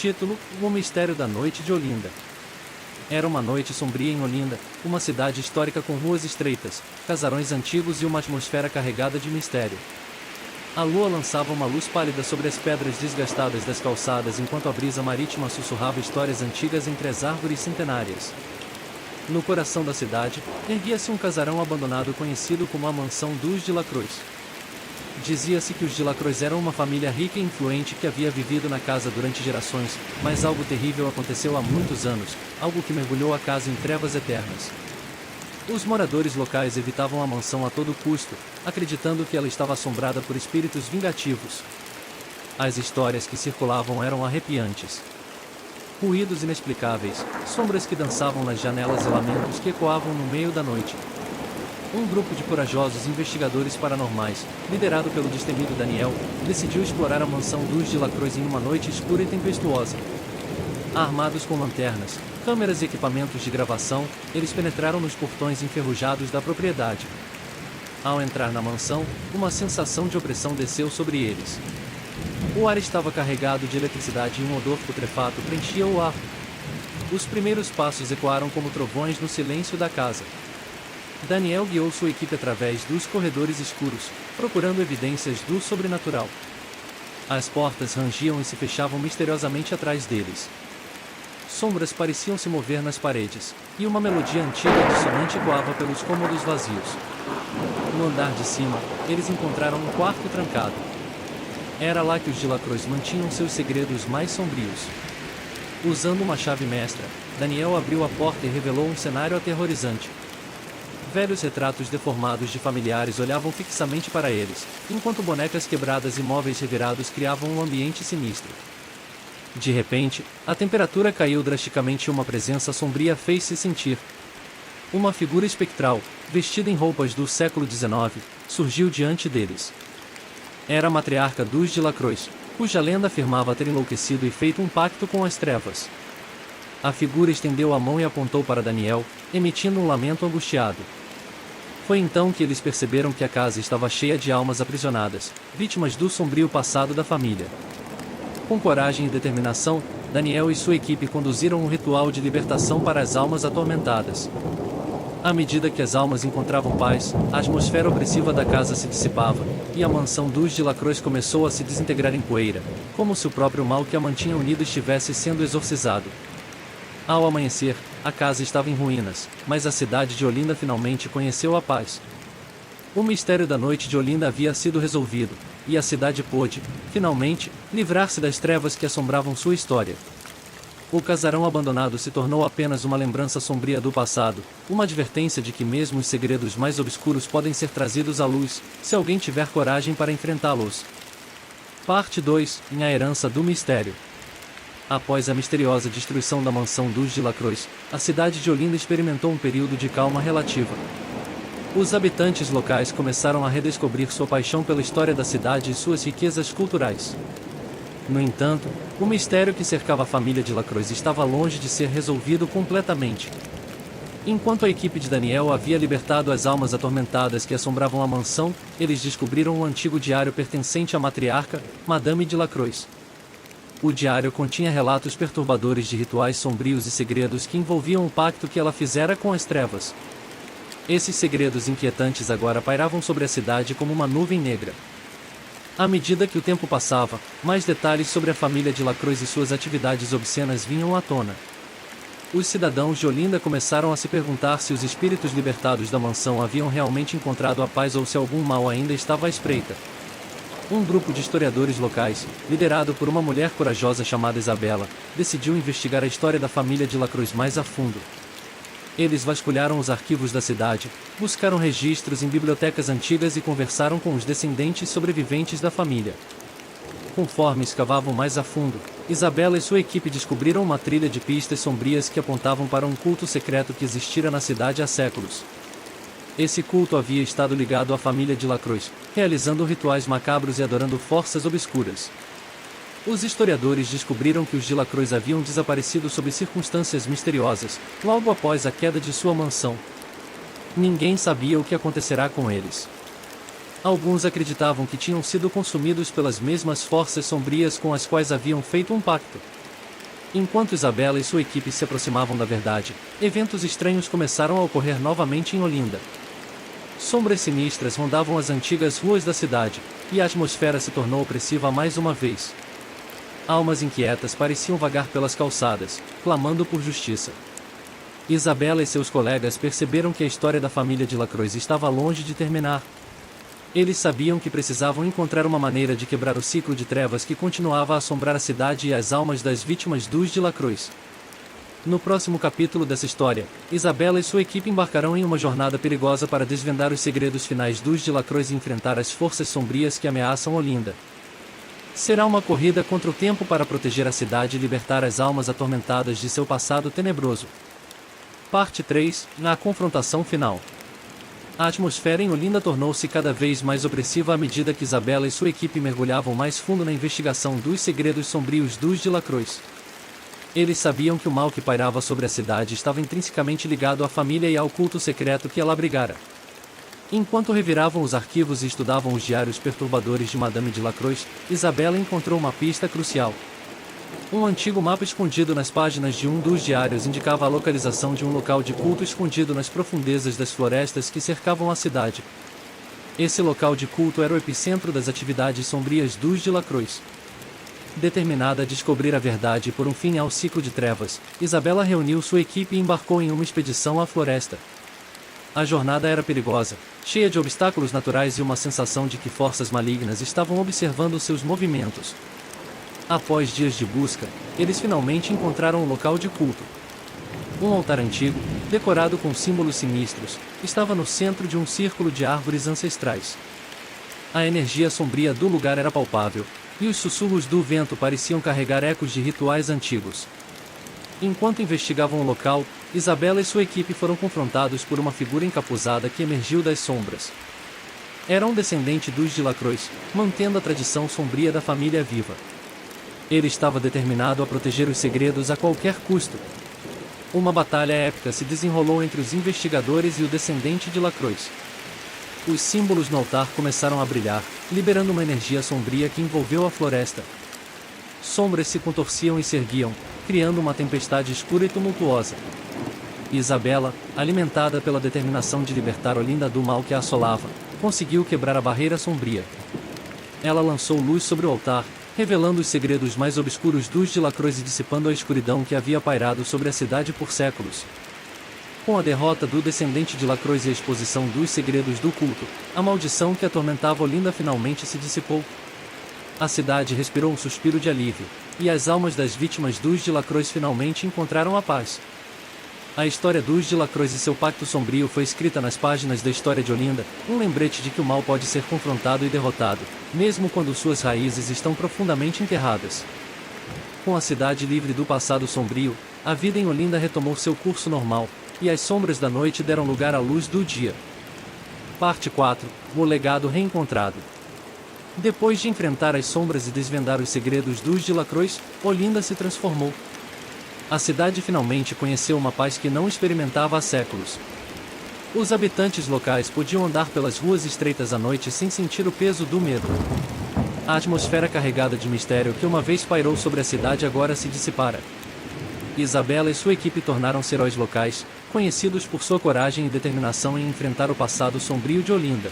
Título: O Mistério da Noite de Olinda. Era uma noite sombria em Olinda, uma cidade histórica com ruas estreitas, casarões antigos e uma atmosfera carregada de mistério. A lua lançava uma luz pálida sobre as pedras desgastadas das calçadas enquanto a brisa marítima sussurrava histórias antigas entre as árvores centenárias. No coração da cidade, erguia-se um casarão abandonado conhecido como a Mansão dos de Lacroix. Dizia-se que os de Lacroix eram uma família rica e influente que havia vivido na casa durante gerações, mas algo terrível aconteceu há muitos anos, algo que mergulhou a casa em trevas eternas. Os moradores locais evitavam a mansão a todo custo, acreditando que ela estava assombrada por espíritos vingativos. As histórias que circulavam eram arrepiantes. Ruídos inexplicáveis, sombras que dançavam nas janelas e lamentos que ecoavam no meio da noite. Um grupo de corajosos investigadores paranormais, liderado pelo destemido Daniel, decidiu explorar a mansão dos de Lacroix em uma noite escura e tempestuosa. Armados com lanternas, câmeras e equipamentos de gravação, eles penetraram nos portões enferrujados da propriedade. Ao entrar na mansão, uma sensação de opressão desceu sobre eles. O ar estava carregado de eletricidade e um odor putrefato preenchia o ar. Os primeiros passos ecoaram como trovões no silêncio da casa. Daniel guiou sua equipe através dos corredores escuros, procurando evidências do sobrenatural. As portas rangiam e se fechavam misteriosamente atrás deles. Sombras pareciam se mover nas paredes, e uma melodia antiga e dissonante ecoava pelos cômodos vazios. No andar de cima, eles encontraram um quarto trancado. Era lá que os de Lacroix mantinham seus segredos mais sombrios. Usando uma chave mestra, Daniel abriu a porta e revelou um cenário aterrorizante. Velhos retratos deformados de familiares olhavam fixamente para eles, enquanto bonecas quebradas e móveis revirados criavam um ambiente sinistro. De repente, a temperatura caiu drasticamente e uma presença sombria fez-se sentir. Uma figura espectral, vestida em roupas do século XIX, surgiu diante deles. Era a matriarca dos de Lacroix, cuja lenda afirmava ter enlouquecido e feito um pacto com as trevas. A figura estendeu a mão e apontou para Daniel, emitindo um lamento angustiado. Foi então que eles perceberam que a casa estava cheia de almas aprisionadas, vítimas do sombrio passado da família. Com coragem e determinação, Daniel e sua equipe conduziram um ritual de libertação para as almas atormentadas. À medida que as almas encontravam paz, a atmosfera opressiva da casa se dissipava, e a mansão dos de Lacroix começou a se desintegrar em poeira, como se o próprio mal que a mantinha unida estivesse sendo exorcizado. Ao amanhecer, a casa estava em ruínas, mas a cidade de Olinda finalmente conheceu a paz. O mistério da noite de Olinda havia sido resolvido, e a cidade pôde, finalmente, livrar-se das trevas que assombravam sua história. O casarão abandonado se tornou apenas uma lembrança sombria do passado, uma advertência de que mesmo os segredos mais obscuros podem ser trazidos à luz, se alguém tiver coragem para enfrentá-los. Parte 2. A herança do mistério. Após a misteriosa destruição da mansão dos de Lacroix, a cidade de Olinda experimentou um período de calma relativa. Os habitantes locais começaram a redescobrir sua paixão pela história da cidade e suas riquezas culturais. No entanto, o mistério que cercava a família de Lacroix estava longe de ser resolvido completamente. Enquanto a equipe de Daniel havia libertado as almas atormentadas que assombravam a mansão, eles descobriram um antigo diário pertencente à matriarca, Madame de Lacroix. O diário continha relatos perturbadores de rituais sombrios e segredos que envolviam o pacto que ela fizera com as trevas. Esses segredos inquietantes agora pairavam sobre a cidade como uma nuvem negra. À medida que o tempo passava, mais detalhes sobre a família de Lacroix e suas atividades obscenas vinham à tona. Os cidadãos de Olinda começaram a se perguntar se os espíritos libertados da mansão haviam realmente encontrado a paz ou se algum mal ainda estava à espreita. Um grupo de historiadores locais, liderado por uma mulher corajosa chamada Isabela, decidiu investigar a história da família de Lacroix mais a fundo. Eles vasculharam os arquivos da cidade, buscaram registros em bibliotecas antigas e conversaram com os descendentes sobreviventes da família. Conforme escavavam mais a fundo, Isabela e sua equipe descobriram uma trilha de pistas sombrias que apontavam para um culto secreto que existira na cidade há séculos. Esse culto havia estado ligado à família de Lacroix, realizando rituais macabros e adorando forças obscuras. Os historiadores descobriram que os de Lacroix haviam desaparecido sob circunstâncias misteriosas, logo após a queda de sua mansão. Ninguém sabia o que acontecerá com eles. Alguns acreditavam que tinham sido consumidos pelas mesmas forças sombrias com as quais haviam feito um pacto. Enquanto Isabela e sua equipe se aproximavam da verdade, eventos estranhos começaram a ocorrer novamente em Olinda. Sombras sinistras rondavam as antigas ruas da cidade, e a atmosfera se tornou opressiva mais uma vez. Almas inquietas pareciam vagar pelas calçadas, clamando por justiça. Isabela e seus colegas perceberam que a história da família de Lacroix estava longe de terminar. Eles sabiam que precisavam encontrar uma maneira de quebrar o ciclo de trevas que continuava a assombrar a cidade e as almas das vítimas dos de Lacroix. No próximo capítulo dessa história, Isabela e sua equipe embarcarão em uma jornada perigosa para desvendar os segredos finais dos de Lacroix e enfrentar as forças sombrias que ameaçam Olinda. Será uma corrida contra o tempo para proteger a cidade e libertar as almas atormentadas de seu passado tenebroso. Parte 3 – Na confrontação final. A atmosfera em Olinda tornou-se cada vez mais opressiva à medida que Isabela e sua equipe mergulhavam mais fundo na investigação dos segredos sombrios dos de Lacroix. Eles sabiam que o mal que pairava sobre a cidade estava intrinsecamente ligado à família e ao culto secreto que ela abrigara. Enquanto reviravam os arquivos e estudavam os diários perturbadores de Madame de Lacroix, Isabela encontrou uma pista crucial. Um antigo mapa escondido nas páginas de um dos diários indicava a localização de um local de culto escondido nas profundezas das florestas que cercavam a cidade. Esse local de culto era o epicentro das atividades sombrias dos de Lacroix. Determinada a descobrir a verdade e pôr um fim ao ciclo de trevas, Isabela reuniu sua equipe e embarcou em uma expedição à floresta. A jornada era perigosa, cheia de obstáculos naturais e uma sensação de que forças malignas estavam observando seus movimentos. Após dias de busca, eles finalmente encontraram um local de culto. Um altar antigo, decorado com símbolos sinistros, estava no centro de um círculo de árvores ancestrais. A energia sombria do lugar era palpável, e os sussurros do vento pareciam carregar ecos de rituais antigos. Enquanto investigavam o local, Isabela e sua equipe foram confrontados por uma figura encapuzada que emergiu das sombras. Era um descendente dos de Lacroix, mantendo a tradição sombria da família viva. Ele estava determinado a proteger os segredos a qualquer custo. Uma batalha épica se desenrolou entre os investigadores e o descendente de Lacroix. Os símbolos no altar começaram a brilhar, liberando uma energia sombria que envolveu a floresta. Sombras se contorciam e se erguiam, criando uma tempestade escura e tumultuosa. Isabela, alimentada pela determinação de libertar Olinda do mal que a assolava, conseguiu quebrar a barreira sombria. Ela lançou luz sobre o altar, revelando os segredos mais obscuros dos de Lacroix e dissipando a escuridão que havia pairado sobre a cidade por séculos. Com a derrota do descendente de Lacroix e a exposição dos segredos do culto, a maldição que atormentava Olinda finalmente se dissipou. A cidade respirou um suspiro de alívio, e as almas das vítimas dos de Lacroix finalmente encontraram a paz. A história dos de Lacroix e seu pacto sombrio foi escrita nas páginas da história de Olinda, um lembrete de que o mal pode ser confrontado e derrotado, mesmo quando suas raízes estão profundamente enterradas. Com a cidade livre do passado sombrio, a vida em Olinda retomou seu curso normal, e as sombras da noite deram lugar à luz do dia. Parte 4 – O legado reencontrado. Depois de enfrentar as sombras e desvendar os segredos dos de Lacroix, Olinda se transformou. A cidade finalmente conheceu uma paz que não experimentava há séculos. Os habitantes locais podiam andar pelas ruas estreitas à noite sem sentir o peso do medo. A atmosfera carregada de mistério que uma vez pairou sobre a cidade agora se dissipara. Isabela e sua equipe tornaram-se heróis locais, conhecidos por sua coragem e determinação em enfrentar o passado sombrio de Olinda.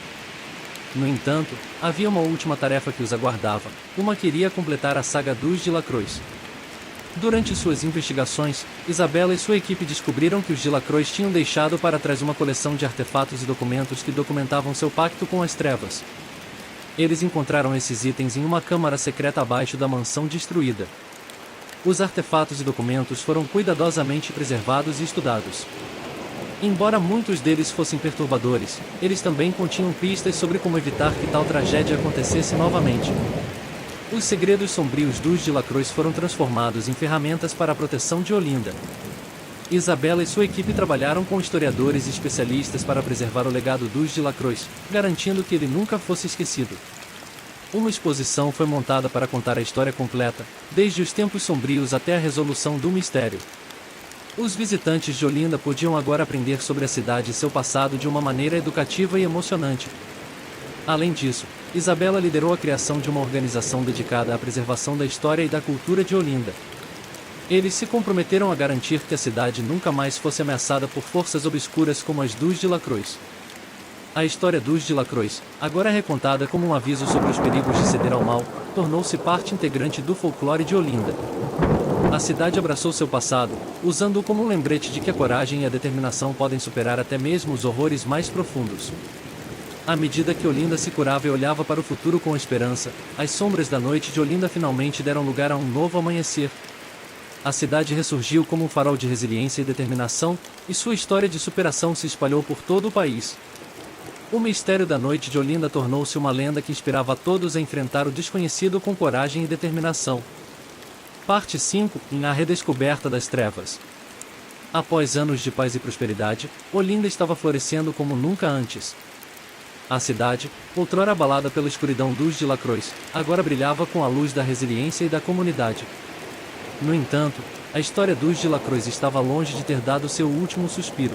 No entanto, havia uma última tarefa que os aguardava, uma que iria completar a saga dos de Lacroix. Durante suas investigações, Isabela e sua equipe descobriram que os de Lacroix tinham deixado para trás uma coleção de artefatos e documentos que documentavam seu pacto com as trevas. Eles encontraram esses itens em uma câmara secreta abaixo da mansão destruída. Os artefatos e documentos foram cuidadosamente preservados e estudados. Embora muitos deles fossem perturbadores, eles também continham pistas sobre como evitar que tal tragédia acontecesse novamente. Os segredos sombrios dos de Lacroix foram transformados em ferramentas para a proteção de Olinda. Isabela e sua equipe trabalharam com historiadores e especialistas para preservar o legado dos de Lacroix, garantindo que ele nunca fosse esquecido. Uma exposição foi montada para contar a história completa, desde os tempos sombrios até a resolução do mistério. Os visitantes de Olinda podiam agora aprender sobre a cidade e seu passado de uma maneira educativa e emocionante. Além disso, Isabela liderou a criação de uma organização dedicada à preservação da história e da cultura de Olinda. Eles se comprometeram a garantir que a cidade nunca mais fosse ameaçada por forças obscuras como as dos de Lacroix. A história dos de Lacroix, agora recontada como um aviso sobre os perigos de ceder ao mal, tornou-se parte integrante do folclore de Olinda. A cidade abraçou seu passado, usando-o como um lembrete de que a coragem e a determinação podem superar até mesmo os horrores mais profundos. À medida que Olinda se curava e olhava para o futuro com esperança, as sombras da noite de Olinda finalmente deram lugar a um novo amanhecer. A cidade ressurgiu como um farol de resiliência e determinação, e sua história de superação se espalhou por todo o país. O mistério da noite de Olinda tornou-se uma lenda que inspirava a todos a enfrentar o desconhecido com coragem e determinação. Parte 5. A redescoberta das trevas. Após anos de paz e prosperidade, Olinda estava florescendo como nunca antes. A cidade, outrora abalada pela escuridão dos de Lacroix, agora brilhava com a luz da resiliência e da comunidade. No entanto, a história dos de Lacroix estava longe de ter dado seu último suspiro.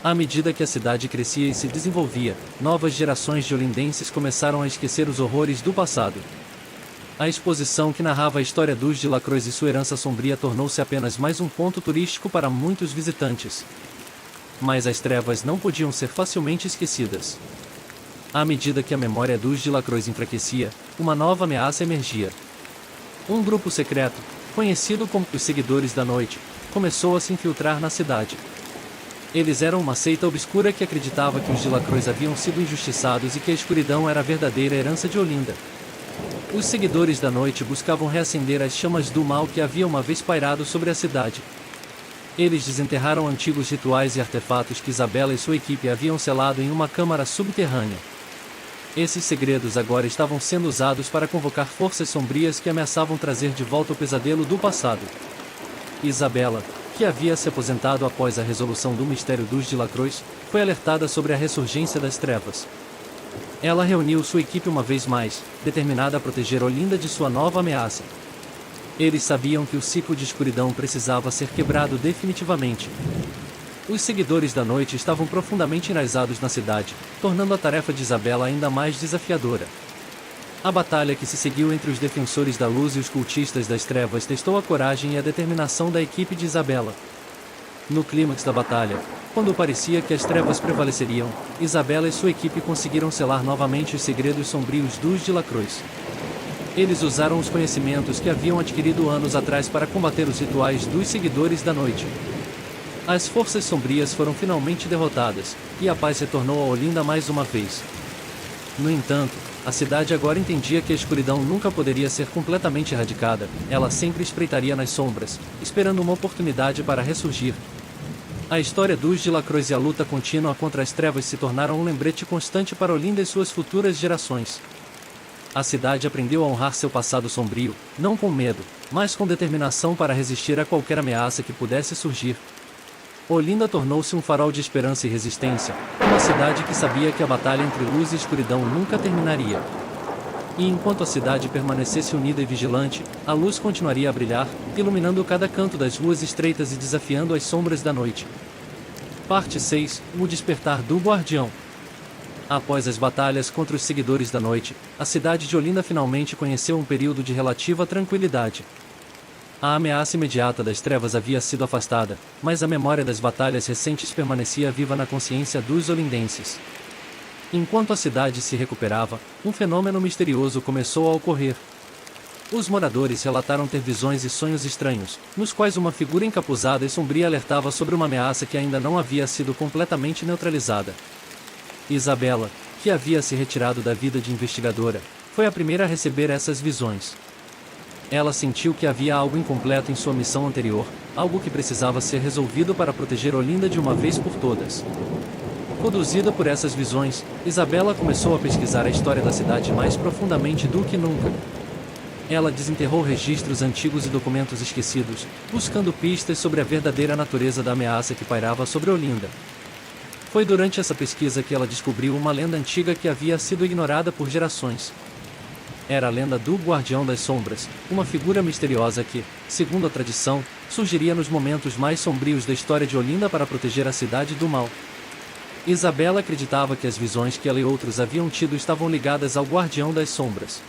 À medida que a cidade crescia e se desenvolvia, novas gerações de olindenses começaram a esquecer os horrores do passado. A exposição que narrava a história dos de Lacroix e sua herança sombria tornou-se apenas mais um ponto turístico para muitos visitantes. Mas as trevas não podiam ser facilmente esquecidas. À medida que a memória dos de Lacroix enfraquecia, uma nova ameaça emergia. Um grupo secreto, conhecido como os Seguidores da Noite, começou a se infiltrar na cidade. Eles eram uma seita obscura que acreditava que os de Lacroix haviam sido injustiçados e que a escuridão era a verdadeira herança de Olinda. Os Seguidores da Noite buscavam reacender as chamas do mal que havia uma vez pairado sobre a cidade. Eles desenterraram antigos rituais e artefatos que Isabela e sua equipe haviam selado em uma câmara subterrânea. Esses segredos agora estavam sendo usados para convocar forças sombrias que ameaçavam trazer de volta o pesadelo do passado. Isabela, que havia se aposentado após a resolução do mistério dos de Lacroix, foi alertada sobre a ressurgência das trevas. Ela reuniu sua equipe uma vez mais, determinada a proteger Olinda de sua nova ameaça. Eles sabiam que o ciclo de escuridão precisava ser quebrado definitivamente. Os Seguidores da Noite estavam profundamente enraizados na cidade, tornando a tarefa de Isabela ainda mais desafiadora. A batalha que se seguiu entre os Defensores da Luz e os Cultistas das Trevas testou a coragem e a determinação da equipe de Isabela. No clímax da batalha, quando parecia que as trevas prevaleceriam, Isabela e sua equipe conseguiram selar novamente os segredos sombrios dos de Lacroix. Eles usaram os conhecimentos que haviam adquirido anos atrás para combater os rituais dos Seguidores da Noite. As forças sombrias foram finalmente derrotadas, e a paz retornou a Olinda mais uma vez. No entanto, a cidade agora entendia que a escuridão nunca poderia ser completamente erradicada, ela sempre espreitaria nas sombras, esperando uma oportunidade para ressurgir. A história dos de Lacroix e a luta contínua contra as trevas se tornaram um lembrete constante para Olinda e suas futuras gerações. A cidade aprendeu a honrar seu passado sombrio, não com medo, mas com determinação para resistir a qualquer ameaça que pudesse surgir. Olinda tornou-se um farol de esperança e resistência, uma cidade que sabia que a batalha entre luz e escuridão nunca terminaria. E enquanto a cidade permanecesse unida e vigilante, a luz continuaria a brilhar, iluminando cada canto das ruas estreitas e desafiando as sombras da noite. Parte 6. O Despertar do Guardião. Após as batalhas contra os Seguidores da Noite, a cidade de Olinda finalmente conheceu um período de relativa tranquilidade. A ameaça imediata das trevas havia sido afastada, mas a memória das batalhas recentes permanecia viva na consciência dos olindenses. Enquanto a cidade se recuperava, um fenômeno misterioso começou a ocorrer. Os moradores relataram ter visões e sonhos estranhos, nos quais uma figura encapuzada e sombria alertava sobre uma ameaça que ainda não havia sido completamente neutralizada. Isabela, que havia se retirado da vida de investigadora, foi a primeira a receber essas visões. Ela sentiu que havia algo incompleto em sua missão anterior, algo que precisava ser resolvido para proteger Olinda de uma vez por todas. Conduzida por essas visões, Isabela começou a pesquisar a história da cidade mais profundamente do que nunca. Ela desenterrou registros antigos e documentos esquecidos, buscando pistas sobre a verdadeira natureza da ameaça que pairava sobre Olinda. Foi durante essa pesquisa que ela descobriu uma lenda antiga que havia sido ignorada por gerações. Era a lenda do Guardião das Sombras, uma figura misteriosa que, segundo a tradição, surgiria nos momentos mais sombrios da história de Olinda para proteger a cidade do mal. Isabela acreditava que as visões que ela e outros haviam tido estavam ligadas ao Guardião das Sombras.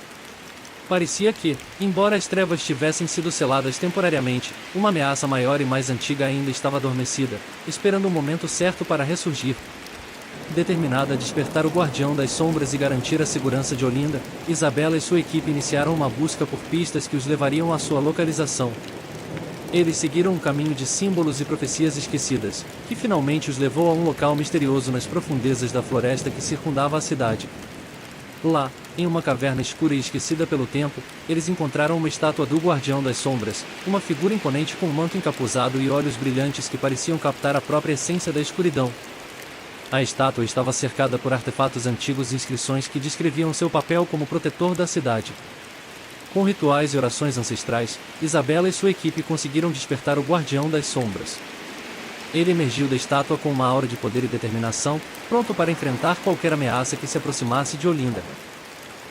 Parecia que, embora as trevas tivessem sido seladas temporariamente, uma ameaça maior e mais antiga ainda estava adormecida, esperando o momento certo para ressurgir. Determinada a despertar o Guardião das Sombras e garantir a segurança de Olinda, Isabela e sua equipe iniciaram uma busca por pistas que os levariam à sua localização. Eles seguiram um caminho de símbolos e profecias esquecidas, que finalmente os levou a um local misterioso nas profundezas da floresta que circundava a cidade. Lá, em uma caverna escura e esquecida pelo tempo, eles encontraram uma estátua do Guardião das Sombras, uma figura imponente com um manto encapuzado e olhos brilhantes que pareciam captar a própria essência da escuridão. A estátua estava cercada por artefatos antigos e inscrições que descreviam seu papel como protetor da cidade. Com rituais e orações ancestrais, Isabela e sua equipe conseguiram despertar o Guardião das Sombras. Ele emergiu da estátua com uma aura de poder e determinação, pronto para enfrentar qualquer ameaça que se aproximasse de Olinda.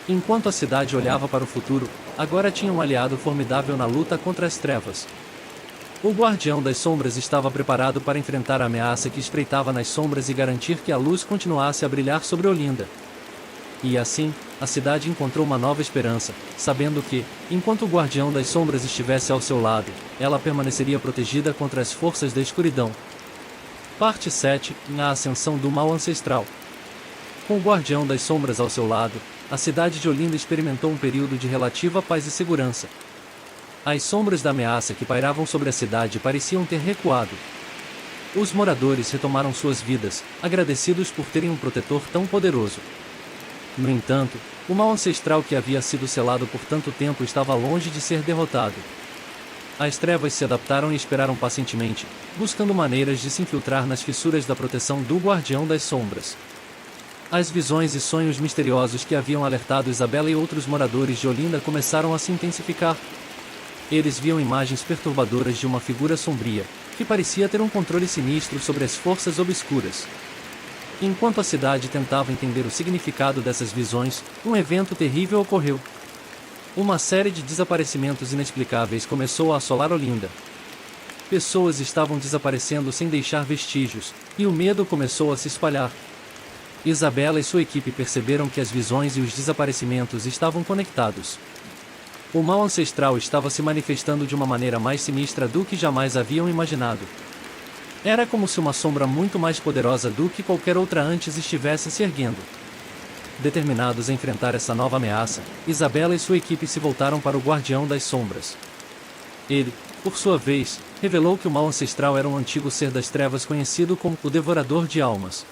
Enquanto a cidade olhava para o futuro, agora tinha um aliado formidável na luta contra as trevas. O Guardião das Sombras estava preparado para enfrentar a ameaça que espreitava nas sombras e garantir que a luz continuasse a brilhar sobre Olinda. E assim, a cidade encontrou uma nova esperança, sabendo que, enquanto o Guardião das Sombras estivesse ao seu lado, ela permaneceria protegida contra as forças da escuridão. Parte 7. A Ascensão do Mal Ancestral. Com o Guardião das Sombras ao seu lado, a cidade de Olinda experimentou um período de relativa paz e segurança. As sombras da ameaça que pairavam sobre a cidade pareciam ter recuado. Os moradores retomaram suas vidas, agradecidos por terem um protetor tão poderoso. No entanto, o mal ancestral que havia sido selado por tanto tempo estava longe de ser derrotado. As trevas se adaptaram e esperaram pacientemente, buscando maneiras de se infiltrar nas fissuras da proteção do Guardião das Sombras. As visões e sonhos misteriosos que haviam alertado Isabela e outros moradores de Olinda começaram a se intensificar. Eles viam imagens perturbadoras de uma figura sombria, que parecia ter um controle sinistro sobre as forças obscuras. Enquanto a cidade tentava entender o significado dessas visões, um evento terrível ocorreu. Uma série de desaparecimentos inexplicáveis começou a assolar Olinda. Pessoas estavam desaparecendo sem deixar vestígios, e o medo começou a se espalhar. Isabela e sua equipe perceberam que as visões e os desaparecimentos estavam conectados. O mal ancestral estava se manifestando de uma maneira mais sinistra do que jamais haviam imaginado. Era como se uma sombra muito mais poderosa do que qualquer outra antes estivesse se erguendo. Determinados a enfrentar essa nova ameaça, Isabela e sua equipe se voltaram para o Guardião das Sombras. Ele, por sua vez, revelou que o mal ancestral era um antigo ser das trevas conhecido como o Devorador de Almas.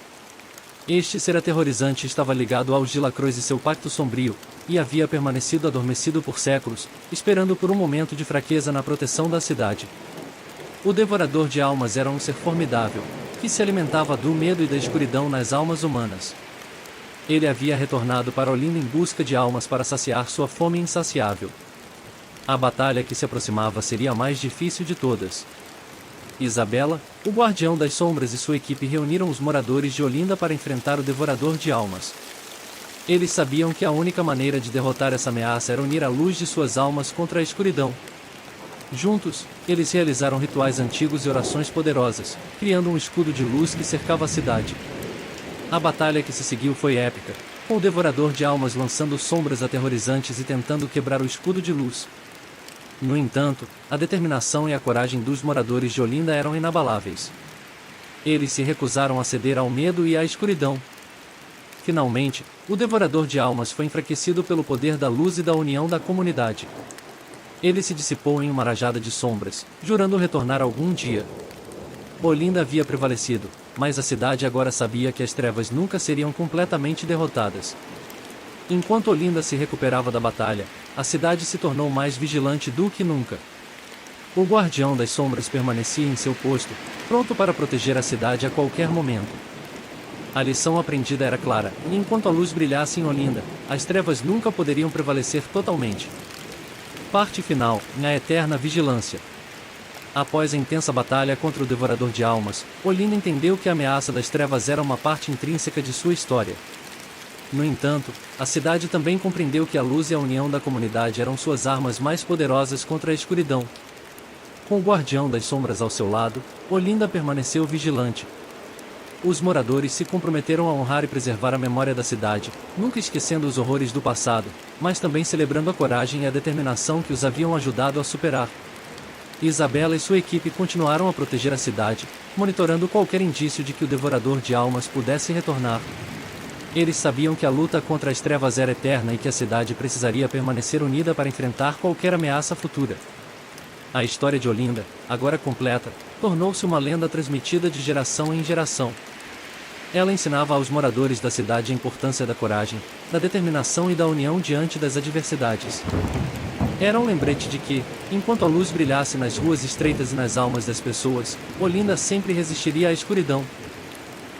Este ser aterrorizante estava ligado aos Gilacrões e seu pacto sombrio, e havia permanecido adormecido por séculos, esperando por um momento de fraqueza na proteção da cidade. O Devorador de Almas era um ser formidável, que se alimentava do medo e da escuridão nas almas humanas. Ele havia retornado para Olinda em busca de almas para saciar sua fome insaciável. A batalha que se aproximava seria a mais difícil de todas. Isabela, o Guardião das Sombras e sua equipe reuniram os moradores de Olinda para enfrentar o Devorador de Almas. Eles sabiam que a única maneira de derrotar essa ameaça era unir a luz de suas almas contra a escuridão. Juntos, eles realizaram rituais antigos e orações poderosas, criando um escudo de luz que cercava a cidade. A batalha que se seguiu foi épica, com o Devorador de Almas lançando sombras aterrorizantes e tentando quebrar o escudo de luz. No entanto, a determinação e a coragem dos moradores de Olinda eram inabaláveis. Eles se recusaram a ceder ao medo e à escuridão. Finalmente, o Devorador de Almas foi enfraquecido pelo poder da luz e da união da comunidade. Ele se dissipou em uma rajada de sombras, jurando retornar algum dia. Olinda havia prevalecido, mas a cidade agora sabia que as trevas nunca seriam completamente derrotadas. Enquanto Olinda se recuperava da batalha, a cidade se tornou mais vigilante do que nunca. O Guardião das Sombras permanecia em seu posto, pronto para proteger a cidade a qualquer momento. A lição aprendida era clara, e enquanto a luz brilhasse em Olinda, as trevas nunca poderiam prevalecer totalmente. Parte final, na eterna vigilância. Após a intensa batalha contra o Devorador de Almas, Olinda entendeu que a ameaça das trevas era uma parte intrínseca de sua história. No entanto, a cidade também compreendeu que a luz e a união da comunidade eram suas armas mais poderosas contra a escuridão. Com o Guardião das Sombras ao seu lado, Olinda permaneceu vigilante. os moradores se comprometeram a honrar e preservar a memória da cidade, nunca esquecendo os horrores do passado, mas também celebrando a coragem e a determinação que os haviam ajudado a superar. Isabela e sua equipe continuaram a proteger a cidade, monitorando qualquer indício de que o devorador de almas pudesse retornar. Eles sabiam que a luta contra as trevas era eterna e que a cidade precisaria permanecer unida para enfrentar qualquer ameaça futura. A história de Olinda, agora completa, tornou-se uma lenda transmitida de geração em geração. Ela ensinava aos moradores da cidade a importância da coragem, da determinação e da união diante das adversidades. Era um lembrete de que, enquanto a luz brilhasse nas ruas estreitas e nas almas das pessoas, Olinda sempre resistiria à escuridão.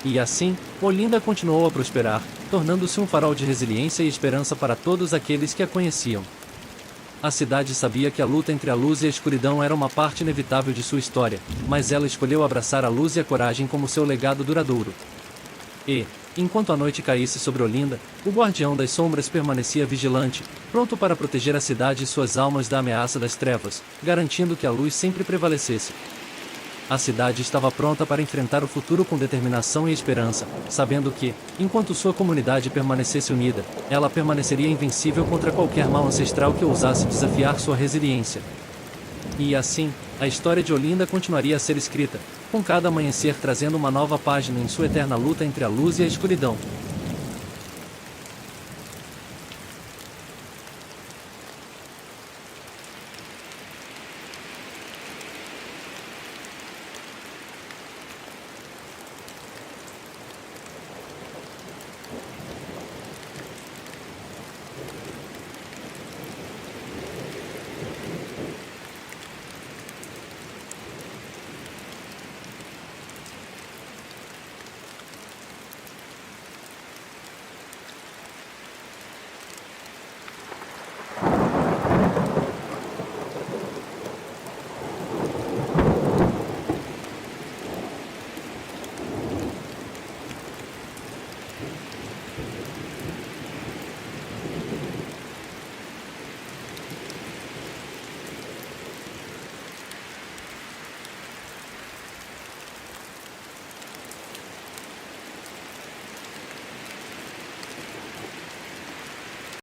E assim, Olinda continuou a prosperar, tornando-se um farol de resiliência e esperança para todos aqueles que a conheciam. A cidade sabia que a luta entre a luz e a escuridão era uma parte inevitável de sua história, mas ela escolheu abraçar a luz e a coragem como seu legado duradouro. E, enquanto a noite caísse sobre Olinda, o guardião das sombras permanecia vigilante, pronto para proteger a cidade e suas almas da ameaça das trevas, garantindo que a luz sempre prevalecesse. A cidade estava pronta para enfrentar o futuro com determinação e esperança, sabendo que, enquanto sua comunidade permanecesse unida, ela permaneceria invencível contra qualquer mal ancestral que ousasse desafiar sua resiliência. E assim, a história de Olinda continuaria a ser escrita, com cada amanhecer trazendo uma nova página em sua eterna luta entre a luz e a escuridão.